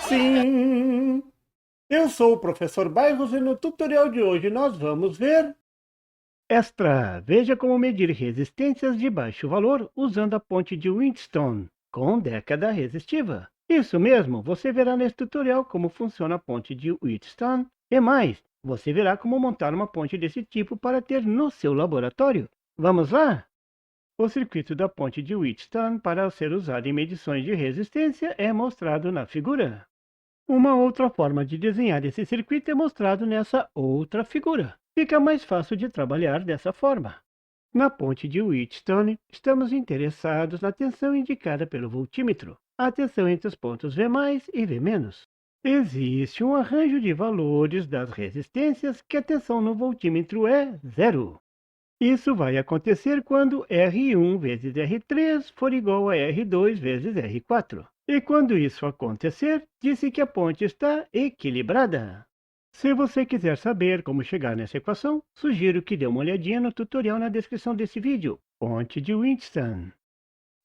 Sim! Eu sou o professor Bairros e no tutorial de hoje nós vamos ver Extra. Veja como medir resistências de baixo valor usando a ponte de Wheatstone com década resistiva. Isso mesmo, você verá nesse tutorial como funciona a ponte de Wheatstone e mais, você verá como montar uma ponte desse tipo para ter no seu laboratório. Vamos lá? O circuito da ponte de Wheatstone para ser usado em medições de resistência é mostrado na figura. Uma outra forma de desenhar esse circuito é mostrado nessa outra figura. Fica mais fácil de trabalhar dessa forma. Na ponte de Wheatstone, estamos interessados na tensão indicada pelo voltímetro, a tensão entre os pontos V+, e V-. Existe um arranjo de valores das resistências que a tensão no voltímetro é zero. Isso vai acontecer quando R1 vezes R3 for igual a R2 vezes R4. E quando isso acontecer, disse que a ponte está equilibrada. Se você quiser saber como chegar nessa equação, sugiro que dê uma olhadinha no tutorial na descrição desse vídeo, ponte de Wheatstone.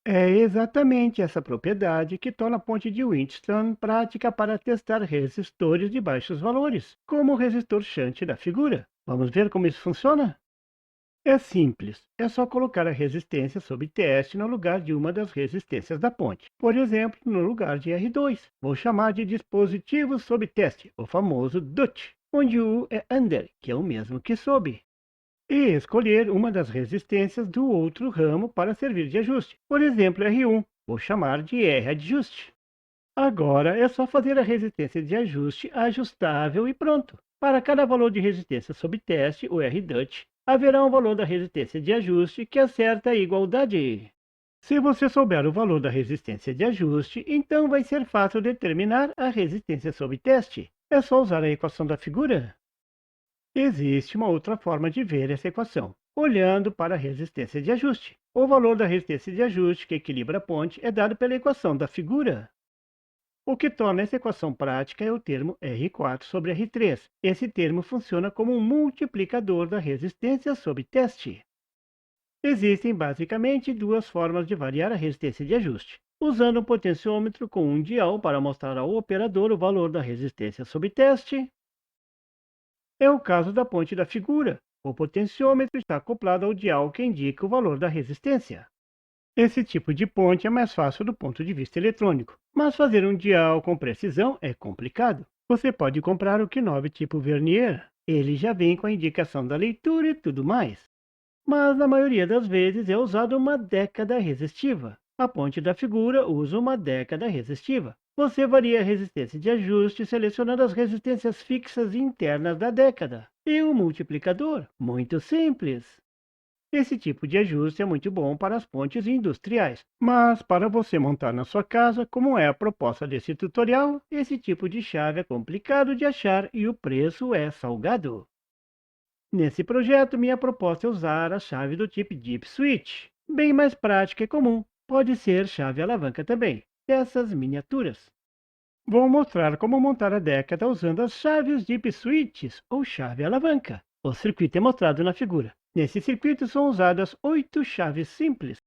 É exatamente essa propriedade que torna a ponte de Wheatstone prática para testar resistores de baixos valores, como o resistor shunt da figura. Vamos ver como isso funciona? É simples, é só colocar a resistência sob teste no lugar de uma das resistências da ponte. Por exemplo, no lugar de R2. Vou chamar de dispositivo sob teste, o famoso DUT, onde o é under, que é o mesmo que sob. E escolher uma das resistências do outro ramo para servir de ajuste. Por exemplo, R1, vou chamar de R adjust. Agora é só fazer a resistência de ajuste ajustável e pronto. Para cada valor de resistência sob teste, o RDUT, haverá um valor da resistência de ajuste que acerta a igualdade. Se você souber o valor da resistência de ajuste, então vai ser fácil determinar a resistência sob teste. É só usar a equação da figura. Existe uma outra forma de ver essa equação, olhando para a resistência de ajuste. O valor da resistência de ajuste que equilibra a ponte é dado pela equação da figura. O que torna essa equação prática é o termo R4 sobre R3. Esse termo funciona como um multiplicador da resistência sob teste. Existem basicamente duas formas de variar a resistência de ajuste. Usando um potenciômetro com um dial para mostrar ao operador o valor da resistência sob teste. É o caso da ponte da figura. O potenciômetro está acoplado ao dial que indica o valor da resistência. Esse tipo de ponte é mais fácil do ponto de vista eletrônico, mas fazer um dial com precisão é complicado. Você pode comprar o Knob tipo vernier, ele já vem com a indicação da leitura e tudo mais. Mas na maioria das vezes é usado uma década resistiva. A ponte da figura usa uma década resistiva. Você varia a resistência de ajuste selecionando as resistências fixas internas da década. E o multiplicador? Muito simples. Esse tipo de ajuste é muito bom para as pontes industriais, mas para você montar na sua casa, como é a proposta desse tutorial, esse tipo de chave é complicado de achar e o preço é salgado. Nesse projeto, minha proposta é usar a chave do tipo Deep Switch, bem mais prática e comum. Pode ser chave alavanca também, dessas miniaturas. Vou mostrar como montar a década usando as chaves Deep Switches ou chave alavanca. O circuito é mostrado na figura. Nesse circuito são usadas 8 chaves simples.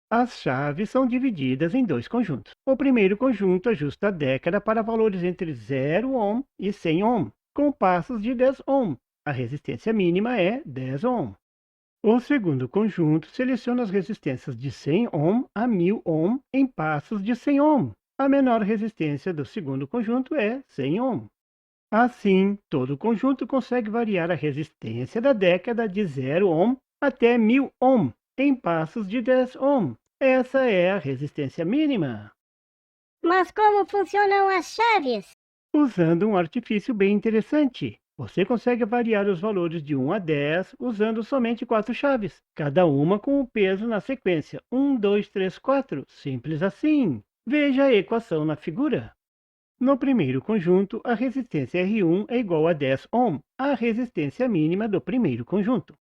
As chaves são divididas em dois conjuntos. O primeiro conjunto ajusta a década para valores entre 0 ohm e 100 ohm, com passos de 10 ohm. A resistência mínima é 10 ohm. O segundo conjunto seleciona as resistências de 100 ohm a 1000 ohm em passos de 100 ohm. A menor resistência do segundo conjunto é 100 ohm. Assim, todo o conjunto consegue variar a resistência da década de 0 ohm até 1000 ohm, em passos de 10 ohm. Essa é a resistência mínima. Mas como funcionam as chaves? Usando um artifício bem interessante. Você consegue variar os valores de 1 a 10 usando somente 4 chaves, cada uma com o peso na sequência 1, 2, 3, 4. Simples assim. Veja a equação na figura. No primeiro conjunto, a resistência R1 é igual a 10 ohm, a resistência mínima do primeiro conjunto.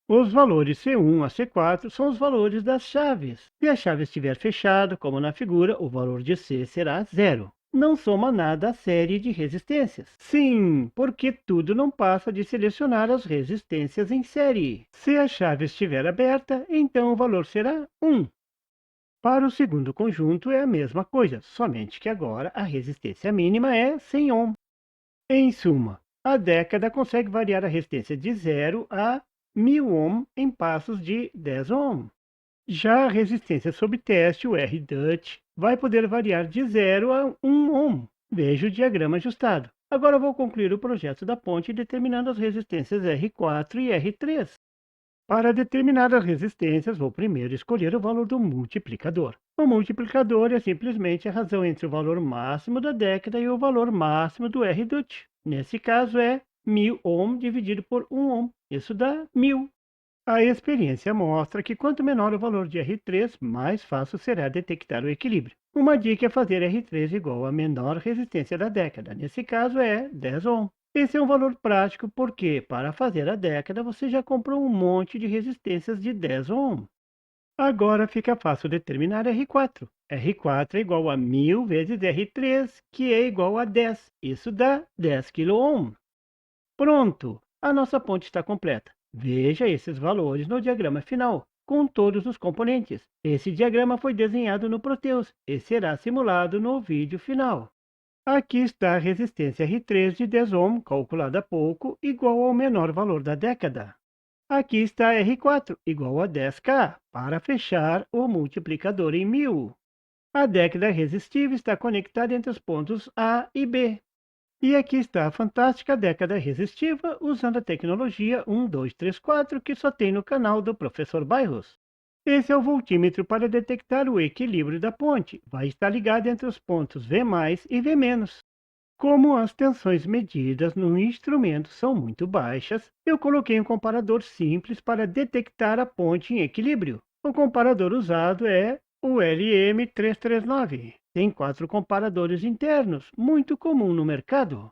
Os valores C1 a C4 são os valores das chaves. Se a chave estiver fechada, como na figura, o valor de C será zero. Não soma nada a série de resistências. Sim, porque tudo não passa de selecionar as resistências em série. Se a chave estiver aberta, então o valor será 1. Para o segundo conjunto é a mesma coisa, somente que agora a resistência mínima é 100 ohm. Em suma, a década consegue variar a resistência de 0 a 1000 ohm em passos de 10 ohm. Já a resistência sob teste, o R-Dutch, vai poder variar de 0 a 1 ohm. Veja o diagrama ajustado. Agora vou concluir o projeto da ponte determinando as resistências R4 e R3. Para determinar as resistências, vou primeiro escolher o valor do multiplicador. O multiplicador é simplesmente a razão entre o valor máximo da década e o valor máximo do R-Dutch. Nesse caso é 1000 ohm dividido por 1 ohm. Isso dá 1000. A experiência mostra que quanto menor o valor de R3, mais fácil será detectar o equilíbrio. Uma dica é fazer R3 igual à menor resistência da década. Nesse caso é 10 ohm. Esse é um valor prático porque, para fazer a década, você já comprou um monte de resistências de 10 ohm. Agora fica fácil determinar R4. R4 é igual a 1000 vezes R3, que é igual a 10. Isso dá 10 kΩ. Pronto! A nossa ponte está completa. Veja esses valores no diagrama final, com todos os componentes. Esse diagrama foi desenhado no Proteus e será simulado no vídeo final. Aqui está a resistência R3 de 10 ohm, calculada há pouco, igual ao menor valor da década. Aqui está R4, igual a 10K, para fechar o multiplicador em 1000. A década resistiva está conectada entre os pontos A e B. E aqui está a fantástica década resistiva usando a tecnologia 1234 que só tem no canal do Professor Bairros. Esse é o voltímetro para detectar o equilíbrio da ponte. Vai estar ligado entre os pontos V+, e V-. Como as tensões medidas no instrumento são muito baixas, eu coloquei um comparador simples para detectar a ponte em equilíbrio. O comparador usado é o LM339. Tem 4 comparadores internos, muito comum no mercado.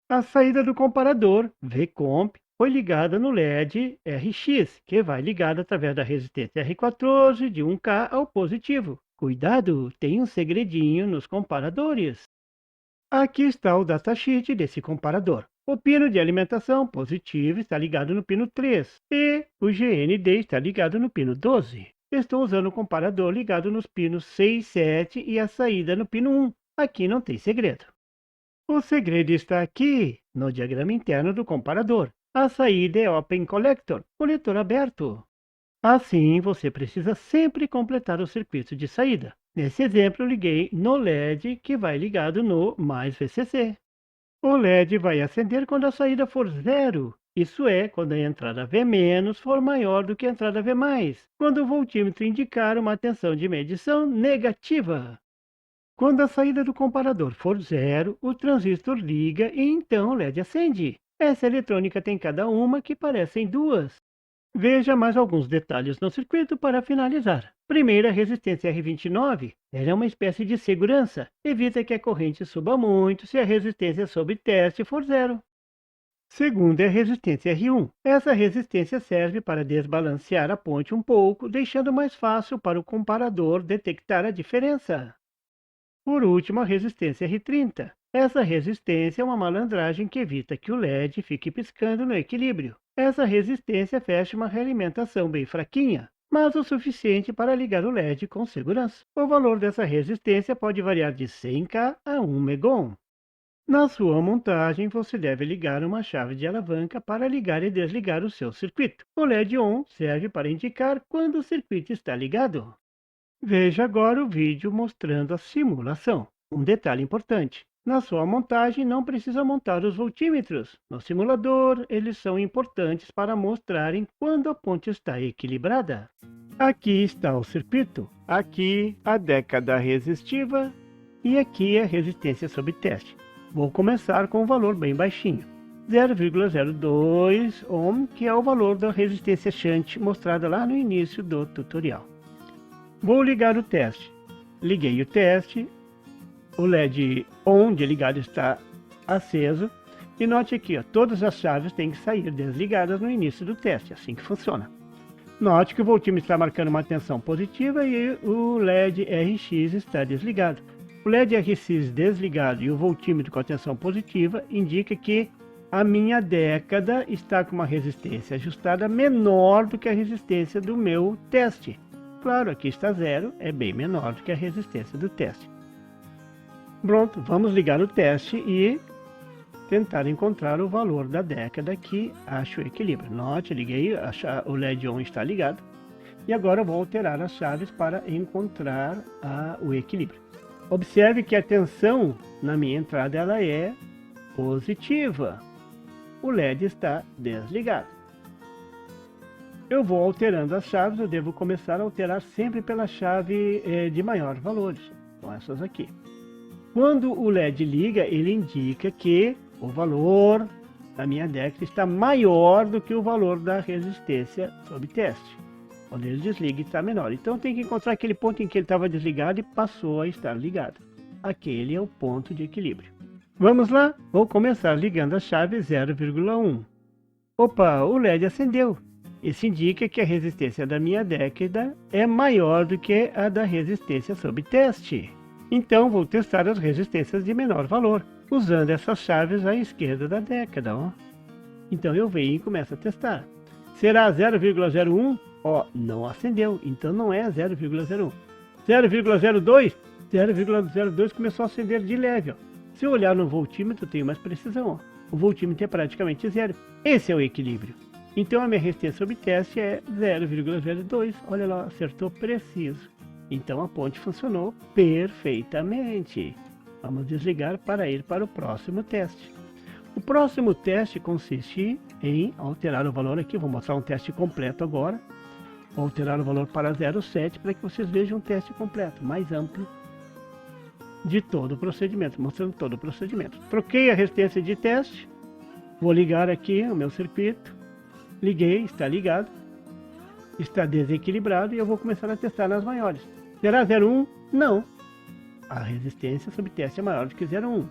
A saída do comparador VComp foi ligada no LED RX, que vai ligado através da resistência R14 de 1K ao positivo. Cuidado, tem um segredinho nos comparadores. Aqui está o datasheet desse comparador. O pino de alimentação positivo está ligado no pino 3 e o GND está ligado no pino 12. Estou usando o comparador ligado nos pinos 6, 7 e a saída no pino 1. Aqui não tem segredo. O segredo está aqui, no diagrama interno do comparador. A saída é Open Collector, coletor aberto. Assim, você precisa sempre completar o circuito de saída. Nesse exemplo, eu liguei no LED que vai ligado no mais VCC. O LED vai acender quando a saída for 0. Isso é, quando a entrada V- for maior do que a entrada V+, quando o voltímetro indicar uma tensão de medição negativa. Quando a saída do comparador for 0, o transistor liga e então o LED acende. Essa eletrônica tem cada uma que parecem duas. Veja mais alguns detalhes no circuito para finalizar. Primeiro, a resistência R29. Ela é uma espécie de segurança. Evita que a corrente suba muito se a resistência sob teste for 0. Segundo é a resistência R1. Essa resistência serve para desbalancear a ponte um pouco, deixando mais fácil para o comparador detectar a diferença. Por último, a resistência R30. Essa resistência é uma malandragem que evita que o LED fique piscando no equilíbrio. Essa resistência fecha uma realimentação bem fraquinha, mas o suficiente para ligar o LED com segurança. O valor dessa resistência pode variar de 100K a 1 megohm. Na sua montagem, você deve ligar uma chave de alavanca para ligar e desligar o seu circuito. O LED ON serve para indicar quando o circuito está ligado. Veja agora o vídeo mostrando a simulação. Um detalhe importante: na sua montagem não precisa montar os voltímetros. No simulador, eles são importantes para mostrarem quando a ponte está equilibrada. Aqui está o circuito, aqui a década resistiva e aqui a resistência sob teste. Vou começar com um valor bem baixinho, 0,02 ohm, que é o valor da resistência shunt mostrada lá no início do tutorial. Vou ligar o teste. Liguei o teste. O LED ON de ligado está aceso. E note aqui, ó, todas as chaves têm que sair desligadas no início do teste. Assim que funciona. Note que o voltímetro está marcando uma tensão positiva e o LED RX está desligado. O LED RX desligado e o voltímetro com a tensão positiva indica que a minha década está com uma resistência ajustada menor do que a resistência do meu teste. claro, aqui está 0, é bem menor do que a resistência do teste. Pronto, vamos ligar o teste e tentar encontrar o valor da década que acha o equilíbrio. Note, liguei, o LED ON está ligado. E agora eu vou alterar as chaves para encontrar o equilíbrio. Observe que a tensão na minha entrada ela é positiva. O LED está desligado. Eu vou alterando as chaves, eu devo começar a alterar sempre pela chave de maior valores. São essas aqui. Quando o LED liga, ele indica que o valor da minha década está maior do que o valor da resistência sob teste. Quando ele desliga, está menor. Então tem que encontrar aquele ponto em que ele estava desligado e passou a estar ligado. Aquele é o ponto de equilíbrio. Vamos lá? Vou começar ligando a chave 0,1. Opa, o LED acendeu. Isso indica que a resistência da minha década é maior do que a da resistência sob teste. Então vou testar as resistências de menor valor, usando essas chaves à esquerda da década. Ó. Então eu venho e começo a testar. Será 0,01? Ó, não acendeu, então não é 0,01. 0,02? 0,02 começou a acender de leve. Ó. Se eu olhar no voltímetro, tenho mais precisão. Ó. O voltímetro é praticamente zero. Esse é o equilíbrio. Então a minha resistência sob teste é 0,02. Olha lá, acertou preciso. Então a ponte funcionou perfeitamente. Vamos desligar para ir para o próximo teste. O próximo teste consiste em alterar o valor aqui. Vou mostrar um teste completo agora. Vou alterar o valor para 0,7 para que vocês vejam um teste completo, mais amplo de todo o procedimento, mostrando todo o procedimento. Troquei a resistência de teste. Vou ligar aqui o meu circuito. Liguei, está ligado. Está desequilibrado e eu vou começar a testar nas maiores. Será 0,1? Não. A resistência sob teste é maior do que 0,1.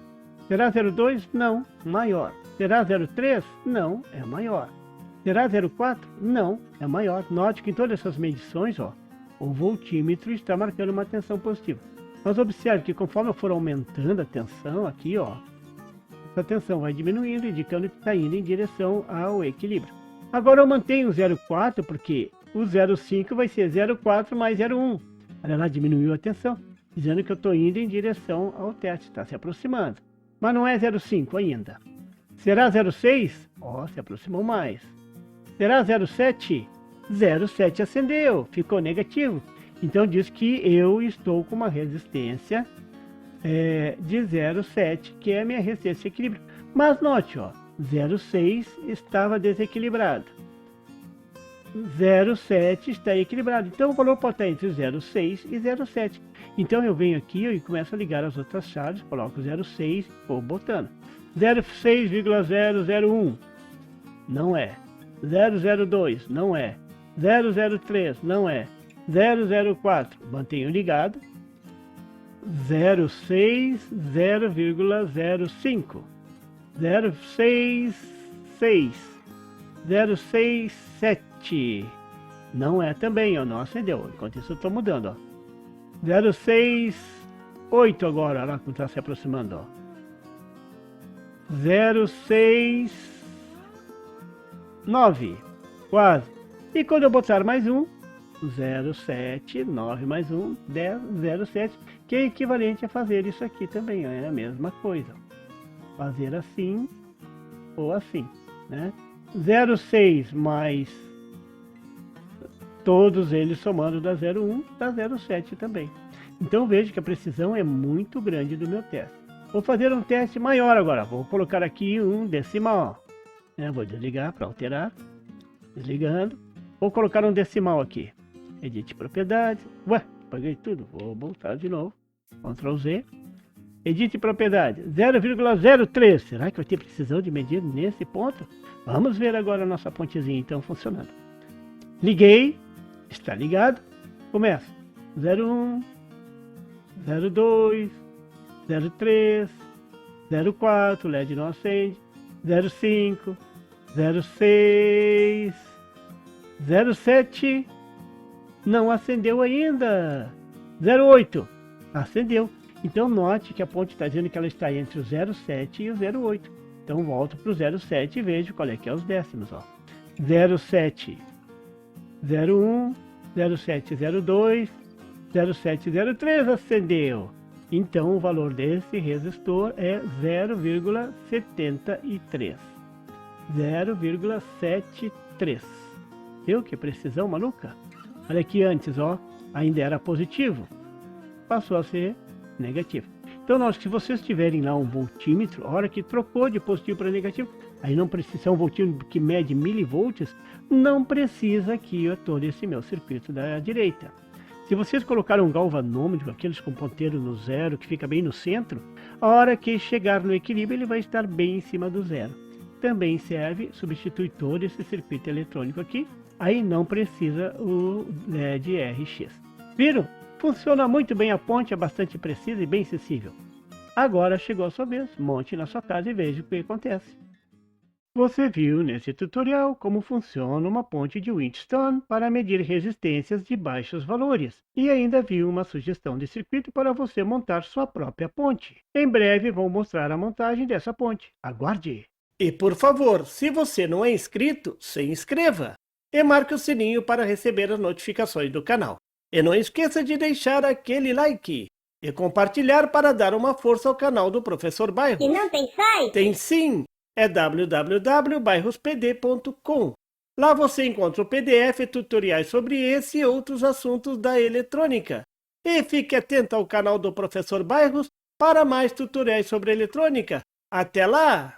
Será 0,2? Não, maior. Será 0,3? Não, é maior. Será 0,4? Não, é maior. Note que em todas essas medições, ó, o voltímetro está marcando uma tensão positiva. Mas observe que conforme eu for aumentando a tensão aqui, ó, essa tensão vai diminuindo, indicando que está indo em direção ao equilíbrio. Agora eu mantenho o 0,4 porque o 0,5 vai ser 0,4 mais 0,1. Olha lá, diminuiu a tensão, dizendo que eu estou indo em direção ao teste, está se aproximando. Mas não é 0,5 ainda. Será 0,6? Ó, se aproximou mais. Será 0,7? 0,7 acendeu, ficou negativo. Então diz que eu estou com uma resistência de 0,7, que é a minha resistência de equilíbrio. Mas note, ó, 0,6 estava desequilibrado. 0,7 está equilibrado. Então o valor pode estar entre 0,6 e 0,7. Então eu venho aqui e começo a ligar as outras chaves, coloco 0,6 e vou botando. 0,6,001 não é. 0,02 não é. 0,03 não é. 0,04 mantenho ligado. 0,6, 0,05 0,66 0,67 não é também, ó, não acendeu. Enquanto isso eu estou mudando, ó. 0,68 agora, olha lá como está se aproximando, ó. 0,69 quase. E quando eu botar mais um, 0,7, 9 mais 1, 10, 0,7, que é equivalente a fazer isso aqui também, ó, é a mesma coisa. Fazer assim ou assim, né? 0,6 mais todos eles somando dá 0,1, dá 0,7 também. Então veja que a precisão é muito grande do meu teste. Vou fazer um teste maior agora. Vou colocar aqui um decimal. Vou desligar para alterar. Desligando. Vou colocar um decimal aqui. Edite propriedades. Ué, apaguei tudo. Vou voltar de novo. Ctrl Z. Edite propriedade. 0,03. Será que vai ter precisão de medir nesse ponto? Vamos ver agora a nossa pontezinha então funcionando. Liguei. Está ligado. Começa. 0,1. 0,2. 0,3. 0,4. LED não acende. 0,5. 0,6. 0,7. Não acendeu ainda. 0,8. Acendeu. Então note que a ponte está dizendo que ela está entre o 0,7 e o 0,8. Então volto para o 0,7 e vejo qual é que é os décimos. Ó. 0,7. 0,1. 0702, 0703 acendeu. Então o valor desse resistor é 0,73. 0,73. Viu que precisão maluca? Olha aqui antes, ó, ainda era positivo. Passou a ser negativo. Então, se vocês tiverem lá um voltímetro, a hora que trocou de positivo para negativo, aí não precisa, um voltímetro que mede milivolts, não precisa aqui todo esse meu circuito da direita. Se vocês colocarem um galvanômetro, aqueles com ponteiro no zero, que fica bem no centro, a hora que chegar no equilíbrio, ele vai estar bem em cima do zero. Também serve, substitui todo esse circuito eletrônico aqui, aí não precisa o LED RX. Viram? Funciona muito bem a ponte, é bastante precisa e bem sensível. Agora chegou a sua vez, monte na sua casa e veja o que acontece. Você viu nesse tutorial como funciona uma ponte de Whinstone para medir resistências de baixos valores e ainda viu uma sugestão de circuito para você montar sua própria ponte. Em breve vou mostrar a montagem dessa ponte. Aguarde! E por favor, se você não é inscrito, se inscreva e marque o sininho para receber as notificações do canal. E não esqueça de deixar aquele like e compartilhar para dar uma força ao canal do Professor Bairros. E não tem site? Tem sim! É www.bairrospd.com. Lá você encontra o PDF e tutoriais sobre esse e outros assuntos da eletrônica. E fique atento ao canal do Professor Bairros para mais tutoriais sobre eletrônica. Até lá!